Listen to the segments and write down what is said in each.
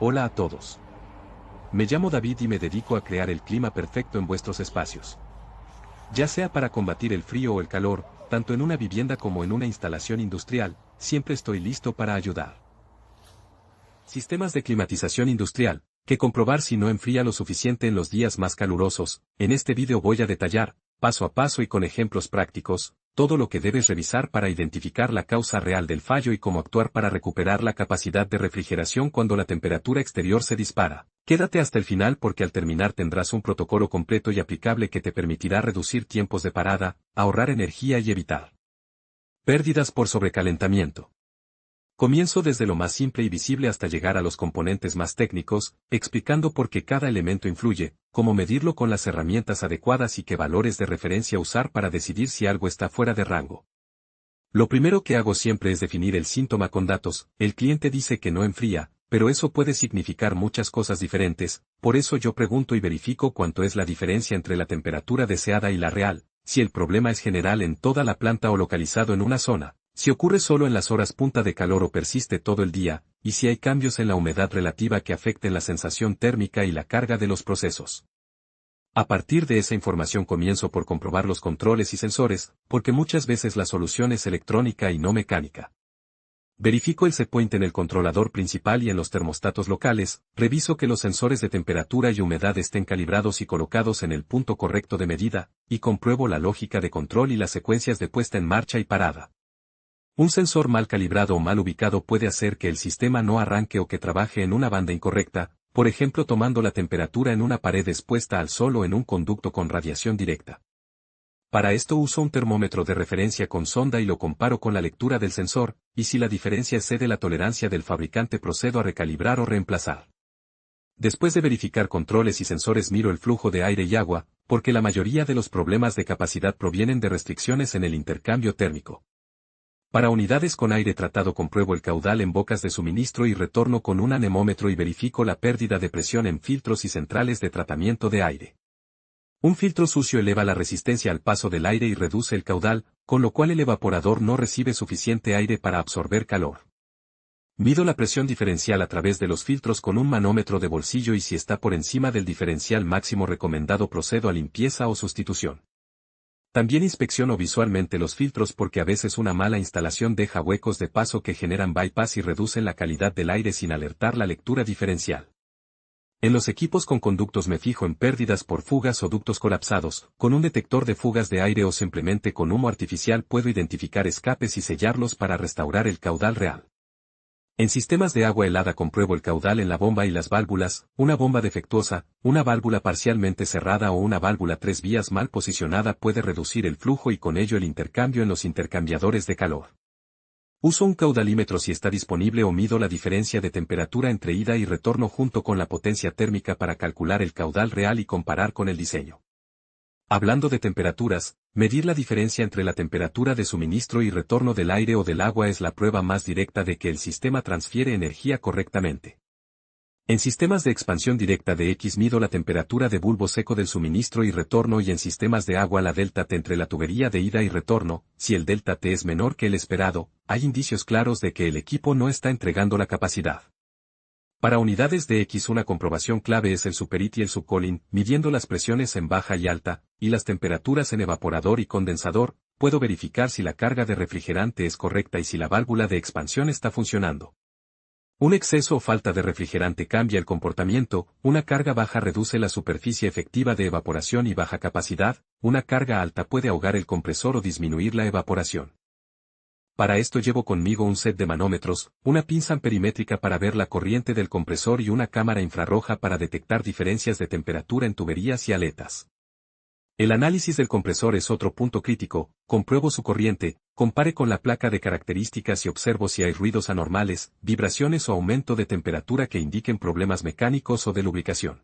Hola a todos. Me llamo David y me dedico a crear el clima perfecto en vuestros espacios. Ya sea para combatir el frío o el calor, tanto en una vivienda como en una instalación industrial, siempre estoy listo para ayudar. Sistemas de climatización industrial, que comprobar si no enfría lo suficiente en los días más calurosos. En este vídeo voy a detallar, paso a paso y con ejemplos prácticos, todo lo que debes revisar para identificar la causa real del fallo y cómo actuar para recuperar la capacidad de refrigeración cuando la temperatura exterior se dispara. Quédate hasta el final porque al terminar tendrás un protocolo completo y aplicable que te permitirá reducir tiempos de parada, ahorrar energía y evitar pérdidas por sobrecalentamiento. Comienzo desde lo más simple y visible hasta llegar a los componentes más técnicos, explicando por qué cada elemento influye, cómo medirlo con las herramientas adecuadas y qué valores de referencia usar para decidir si algo está fuera de rango. Lo primero que hago siempre es definir el síntoma con datos. El cliente dice que no enfría, pero eso puede significar muchas cosas diferentes, por eso yo pregunto y verifico cuánto es la diferencia entre la temperatura deseada y la real, si el problema es general en toda la planta o localizado en una zona. Si ocurre solo en las horas punta de calor o persiste todo el día, y si hay cambios en la humedad relativa que afecten la sensación térmica y la carga de los procesos. A partir de esa información comienzo por comprobar los controles y sensores, porque muchas veces la solución es electrónica y no mecánica. Verifico el setpoint en el controlador principal y en los termostatos locales, reviso que los sensores de temperatura y humedad estén calibrados y colocados en el punto correcto de medida, y compruebo la lógica de control y las secuencias de puesta en marcha y parada. Un sensor mal calibrado o mal ubicado puede hacer que el sistema no arranque o que trabaje en una banda incorrecta, por ejemplo tomando la temperatura en una pared expuesta al sol o en un conducto con radiación directa. Para esto uso un termómetro de referencia con sonda y lo comparo con la lectura del sensor, y si la diferencia excede la tolerancia del fabricante procedo a recalibrar o reemplazar. Después de verificar controles y sensores miro el flujo de aire y agua, porque la mayoría de los problemas de capacidad provienen de restricciones en el intercambio térmico. Para unidades con aire tratado compruebo el caudal en bocas de suministro y retorno con un anemómetro y verifico la pérdida de presión en filtros y centrales de tratamiento de aire. Un filtro sucio eleva la resistencia al paso del aire y reduce el caudal, con lo cual el evaporador no recibe suficiente aire para absorber calor. Mido la presión diferencial a través de los filtros con un manómetro de bolsillo y si está por encima del diferencial máximo recomendado procedo a limpieza o sustitución. También inspecciono visualmente los filtros porque a veces una mala instalación deja huecos de paso que generan bypass y reducen la calidad del aire sin alertar la lectura diferencial. En los equipos con conductos me fijo en pérdidas por fugas o ductos colapsados. Con un detector de fugas de aire o simplemente con humo artificial puedo identificar escapes y sellarlos para restaurar el caudal real. En sistemas de agua helada compruebo el caudal en la bomba y las válvulas, una bomba defectuosa, una válvula parcialmente cerrada o una válvula 3 vías mal posicionada puede reducir el flujo y con ello el intercambio en los intercambiadores de calor. Uso un caudalímetro si está disponible o mido la diferencia de temperatura entre ida y retorno junto con la potencia térmica para calcular el caudal real y comparar con el diseño. Hablando de temperaturas, medir la diferencia entre la temperatura de suministro y retorno del aire o del agua es la prueba más directa de que el sistema transfiere energía correctamente. En sistemas de expansión directa de X mido la temperatura de bulbo seco del suministro y retorno y en sistemas de agua la delta T entre la tubería de ida y retorno. Si el delta T es menor que el esperado, hay indicios claros de que el equipo no está entregando la capacidad. Para unidades de X una comprobación clave es el superit y el subcooling, midiendo las presiones en baja y alta, y las temperaturas en evaporador y condensador, puedo verificar si la carga de refrigerante es correcta y si la válvula de expansión está funcionando. Un exceso o falta de refrigerante cambia el comportamiento, una carga baja reduce la superficie efectiva de evaporación y baja capacidad, una carga alta puede ahogar el compresor o disminuir la evaporación. Para esto llevo conmigo un set de manómetros, una pinza amperimétrica para ver la corriente del compresor y una cámara infrarroja para detectar diferencias de temperatura en tuberías y aletas. El análisis del compresor es otro punto crítico, compruebo su corriente, compare con la placa de características y observo si hay ruidos anormales, vibraciones o aumento de temperatura que indiquen problemas mecánicos o de lubricación.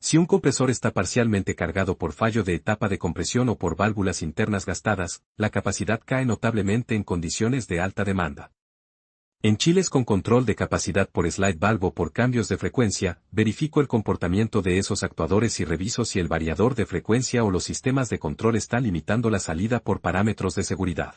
Si un compresor está parcialmente cargado por fallo de etapa de compresión o por válvulas internas gastadas, la capacidad cae notablemente en condiciones de alta demanda. En chiles con control de capacidad por slide valve o por cambios de frecuencia, verifico el comportamiento de esos actuadores y reviso si el variador de frecuencia o los sistemas de control están limitando la salida por parámetros de seguridad.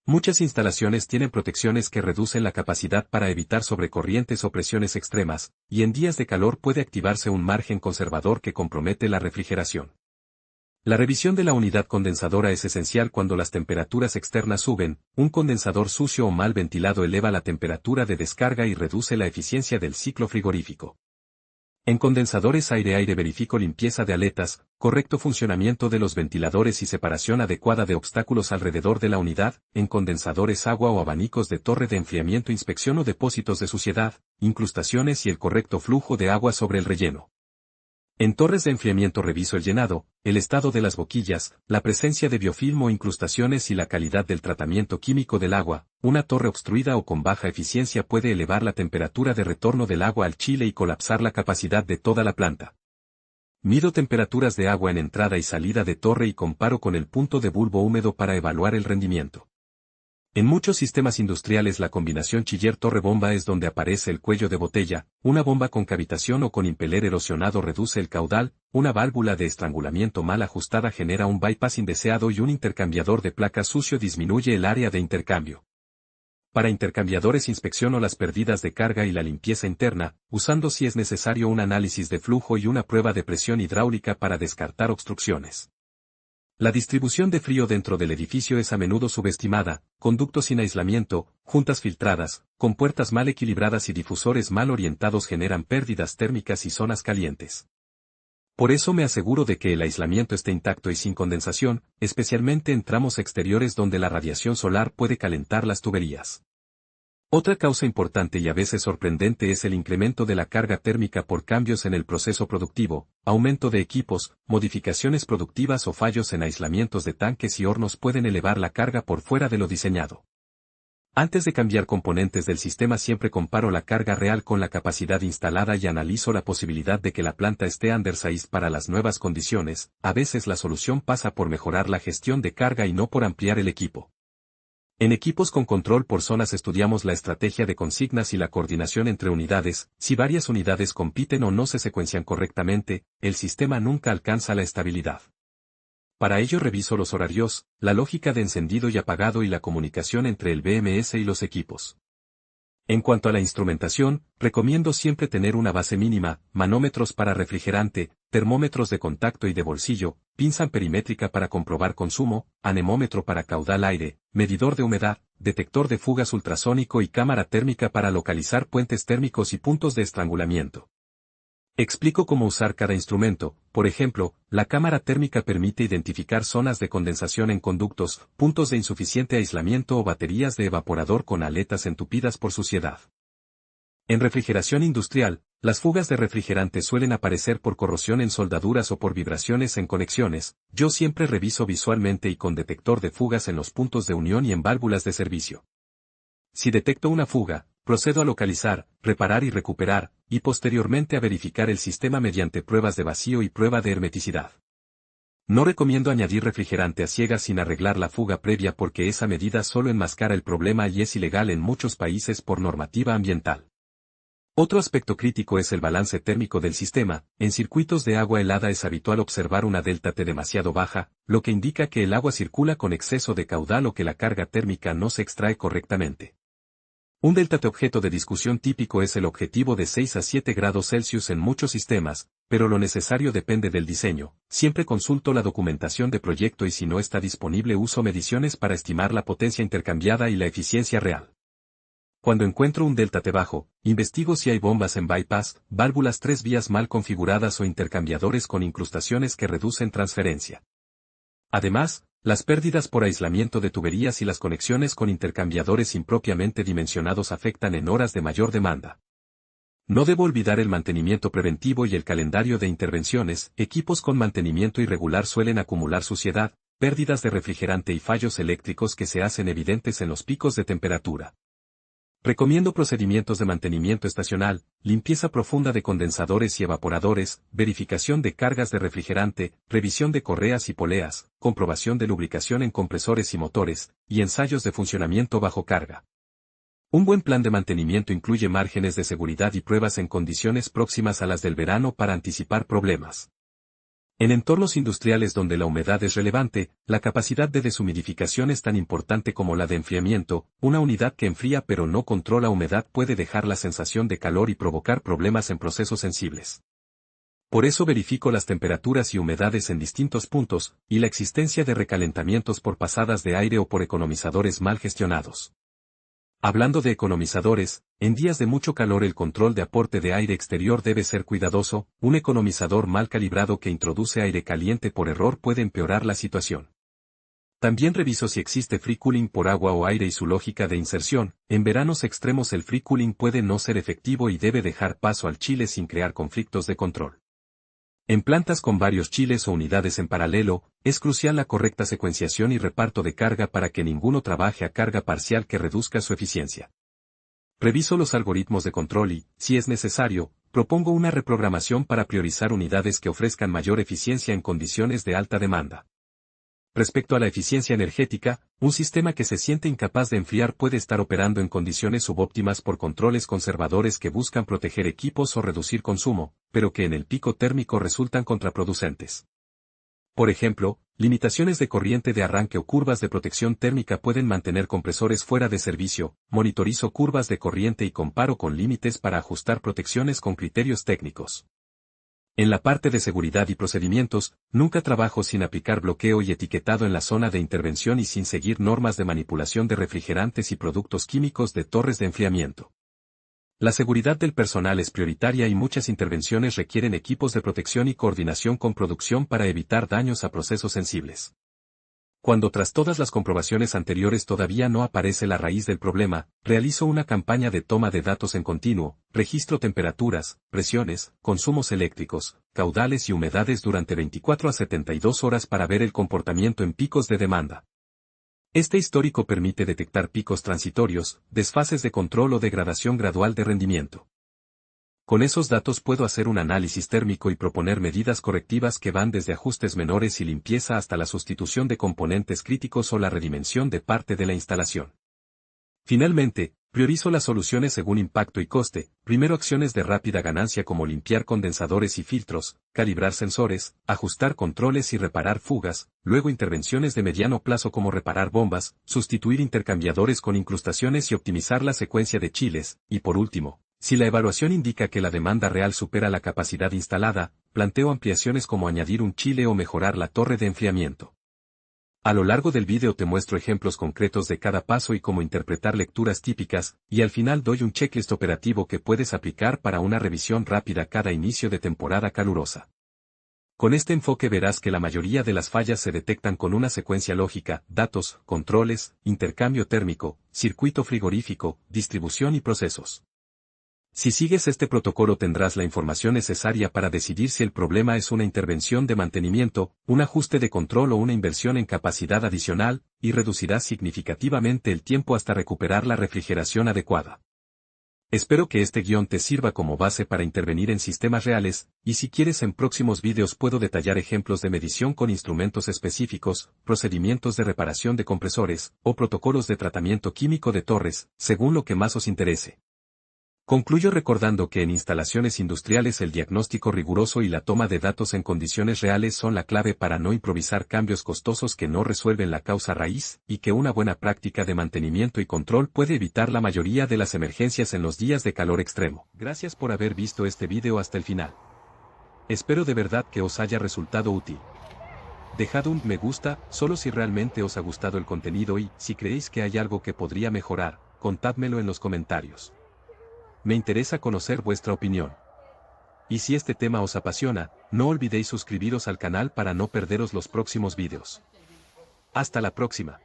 Muchas instalaciones tienen protecciones que reducen la capacidad para evitar sobrecorrientes o presiones extremas, y en días de calor puede activarse un margen conservador que compromete la refrigeración. La revisión de la unidad condensadora es esencial cuando las temperaturas externas suben. Un condensador sucio o mal ventilado eleva la temperatura de descarga y reduce la eficiencia del ciclo frigorífico. En condensadores aire-aire verifico limpieza de aletas, correcto funcionamiento de los ventiladores y separación adecuada de obstáculos alrededor de la unidad. En condensadores agua o abanicos de torre de enfriamiento inspecciono depósitos de suciedad, incrustaciones y el correcto flujo de agua sobre el relleno. En torres de enfriamiento reviso el llenado, el estado de las boquillas, la presencia de biofilm o incrustaciones y la calidad del tratamiento químico del agua. Una torre obstruida o con baja eficiencia puede elevar la temperatura de retorno del agua al chile y colapsar la capacidad de toda la planta. Mido temperaturas de agua en entrada y salida de torre y comparo con el punto de bulbo húmedo para evaluar el rendimiento. En muchos sistemas industriales la combinación chiller-torre-bomba es donde aparece el cuello de botella. Una bomba con cavitación o con impeler erosionado reduce el caudal, una válvula de estrangulamiento mal ajustada genera un bypass indeseado y un intercambiador de placas sucio disminuye el área de intercambio. Para intercambiadores inspecciono las pérdidas de carga y la limpieza interna, usando si es necesario un análisis de flujo y una prueba de presión hidráulica para descartar obstrucciones. La distribución de frío dentro del edificio es a menudo subestimada, conductos sin aislamiento, juntas filtradas, compuertas mal equilibradas y difusores mal orientados generan pérdidas térmicas y zonas calientes. Por eso me aseguro de que el aislamiento esté intacto y sin condensación, especialmente en tramos exteriores donde la radiación solar puede calentar las tuberías. Otra causa importante y a veces sorprendente es el incremento de la carga térmica por cambios en el proceso productivo, aumento de equipos, modificaciones productivas o fallos en aislamientos de tanques y hornos pueden elevar la carga por fuera de lo diseñado. Antes de cambiar componentes del sistema siempre comparo la carga real con la capacidad instalada y analizo la posibilidad de que la planta esté undersized para las nuevas condiciones. A veces la solución pasa por mejorar la gestión de carga y no por ampliar el equipo. En equipos con control por zonas estudiamos la estrategia de consignas y la coordinación entre unidades. Si varias unidades compiten o no se secuencian correctamente, el sistema nunca alcanza la estabilidad. Para ello reviso los horarios, la lógica de encendido y apagado y la comunicación entre el BMS y los equipos. En cuanto a la instrumentación, recomiendo siempre tener una base mínima, manómetros para refrigerante, termómetros de contacto y de bolsillo, pinza perimétrica para comprobar consumo, anemómetro para caudal aire, medidor de humedad, detector de fugas ultrasónico y cámara térmica para localizar puentes térmicos y puntos de estrangulamiento. Explico cómo usar cada instrumento. Por ejemplo, la cámara térmica permite identificar zonas de condensación en conductos, puntos de insuficiente aislamiento o baterías de evaporador con aletas entupidas por suciedad. En refrigeración industrial, las fugas de refrigerante suelen aparecer por corrosión en soldaduras o por vibraciones en conexiones. Yo siempre reviso visualmente y con detector de fugas en los puntos de unión y en válvulas de servicio. Si detecto una fuga, procedo a localizar, reparar y recuperar, y posteriormente a verificar el sistema mediante pruebas de vacío y prueba de hermeticidad. No recomiendo añadir refrigerante a ciegas sin arreglar la fuga previa porque esa medida solo enmascara el problema y es ilegal en muchos países por normativa ambiental. Otro aspecto crítico es el balance térmico del sistema. En circuitos de agua helada es habitual observar una delta T demasiado baja, lo que indica que el agua circula con exceso de caudal o que la carga térmica no se extrae correctamente. Un delta T objeto de discusión típico es el objetivo de 6 a 7 grados Celsius en muchos sistemas, pero lo necesario depende del diseño. Siempre consulto la documentación de proyecto y si no está disponible uso mediciones para estimar la potencia intercambiada y la eficiencia real. Cuando encuentro un delta T bajo, investigo si hay bombas en bypass, válvulas 3 vías mal configuradas o intercambiadores con incrustaciones que reducen transferencia. Además, las pérdidas por aislamiento de tuberías y las conexiones con intercambiadores impropiamente dimensionados afectan en horas de mayor demanda. No debo olvidar el mantenimiento preventivo y el calendario de intervenciones. Equipos con mantenimiento irregular suelen acumular suciedad, pérdidas de refrigerante y fallos eléctricos que se hacen evidentes en los picos de temperatura. Recomiendo procedimientos de mantenimiento estacional, limpieza profunda de condensadores y evaporadores, verificación de cargas de refrigerante, revisión de correas y poleas, comprobación de lubricación en compresores y motores, y ensayos de funcionamiento bajo carga. Un buen plan de mantenimiento incluye márgenes de seguridad y pruebas en condiciones próximas a las del verano para anticipar problemas. En entornos industriales donde la humedad es relevante, la capacidad de deshumidificación es tan importante como la de enfriamiento. Una unidad que enfría pero no controla humedad puede dejar la sensación de calor y provocar problemas en procesos sensibles. Por eso verifico las temperaturas y humedades en distintos puntos, y la existencia de recalentamientos por pasadas de aire o por economizadores mal gestionados. Hablando de economizadores, en días de mucho calor el control de aporte de aire exterior debe ser cuidadoso. Un economizador mal calibrado que introduce aire caliente por error puede empeorar la situación. También reviso si existe free cooling por agua o aire y su lógica de inserción. En veranos extremos el free cooling puede no ser efectivo y debe dejar paso al chile sin crear conflictos de control. En plantas con varios chiles o unidades en paralelo, es crucial la correcta secuenciación y reparto de carga para que ninguno trabaje a carga parcial que reduzca su eficiencia. Reviso los algoritmos de control y, si es necesario, propongo una reprogramación para priorizar unidades que ofrezcan mayor eficiencia en condiciones de alta demanda. Respecto a la eficiencia energética, un sistema que se siente incapaz de enfriar puede estar operando en condiciones subóptimas por controles conservadores que buscan proteger equipos o reducir consumo, pero que en el pico térmico resultan contraproducentes. Por ejemplo, limitaciones de corriente de arranque o curvas de protección térmica pueden mantener compresores fuera de servicio. Monitorizo curvas de corriente y comparo con límites para ajustar protecciones con criterios técnicos. En la parte de seguridad y procedimientos, nunca trabajo sin aplicar bloqueo y etiquetado en la zona de intervención y sin seguir normas de manipulación de refrigerantes y productos químicos de torres de enfriamiento. La seguridad del personal es prioritaria y muchas intervenciones requieren equipos de protección y coordinación con producción para evitar daños a procesos sensibles. Cuando tras todas las comprobaciones anteriores todavía no aparece la raíz del problema, realizo una campaña de toma de datos en continuo, registro temperaturas, presiones, consumos eléctricos, caudales y humedades durante 24 a 72 horas para ver el comportamiento en picos de demanda. Este histórico permite detectar picos transitorios, desfases de control o degradación gradual de rendimiento. Con esos datos puedo hacer un análisis térmico y proponer medidas correctivas que van desde ajustes menores y limpieza hasta la sustitución de componentes críticos o la redimensión de parte de la instalación. Finalmente, priorizo las soluciones según impacto y coste. Primero acciones de rápida ganancia como limpiar condensadores y filtros, calibrar sensores, ajustar controles y reparar fugas, luego intervenciones de mediano plazo como reparar bombas, sustituir intercambiadores con incrustaciones y optimizar la secuencia de chiles, y por último, si la evaluación indica que la demanda real supera la capacidad instalada, planteo ampliaciones como añadir un chile o mejorar la torre de enfriamiento. A lo largo del vídeo te muestro ejemplos concretos de cada paso y cómo interpretar lecturas típicas, y al final doy un checklist operativo que puedes aplicar para una revisión rápida cada inicio de temporada calurosa. Con este enfoque verás que la mayoría de las fallas se detectan con una secuencia lógica: datos, controles, intercambio térmico, circuito frigorífico, distribución y procesos. Si sigues este protocolo tendrás la información necesaria para decidir si el problema es una intervención de mantenimiento, un ajuste de control o una inversión en capacidad adicional, y reducirás significativamente el tiempo hasta recuperar la refrigeración adecuada. Espero que este guión te sirva como base para intervenir en sistemas reales, y si quieres en próximos vídeos puedo detallar ejemplos de medición con instrumentos específicos, procedimientos de reparación de compresores, o protocolos de tratamiento químico de torres, según lo que más os interese. Concluyo recordando que en instalaciones industriales el diagnóstico riguroso y la toma de datos en condiciones reales son la clave para no improvisar cambios costosos que no resuelven la causa raíz, y que una buena práctica de mantenimiento y control puede evitar la mayoría de las emergencias en los días de calor extremo. Gracias por haber visto este video hasta el final. Espero de verdad que os haya resultado útil. Dejad un me gusta, solo si realmente os ha gustado el contenido y, si creéis que hay algo que podría mejorar, contádmelo en los comentarios. Me interesa conocer vuestra opinión. Y si este tema os apasiona, no olvidéis suscribiros al canal para no perderos los próximos vídeos. Hasta la próxima.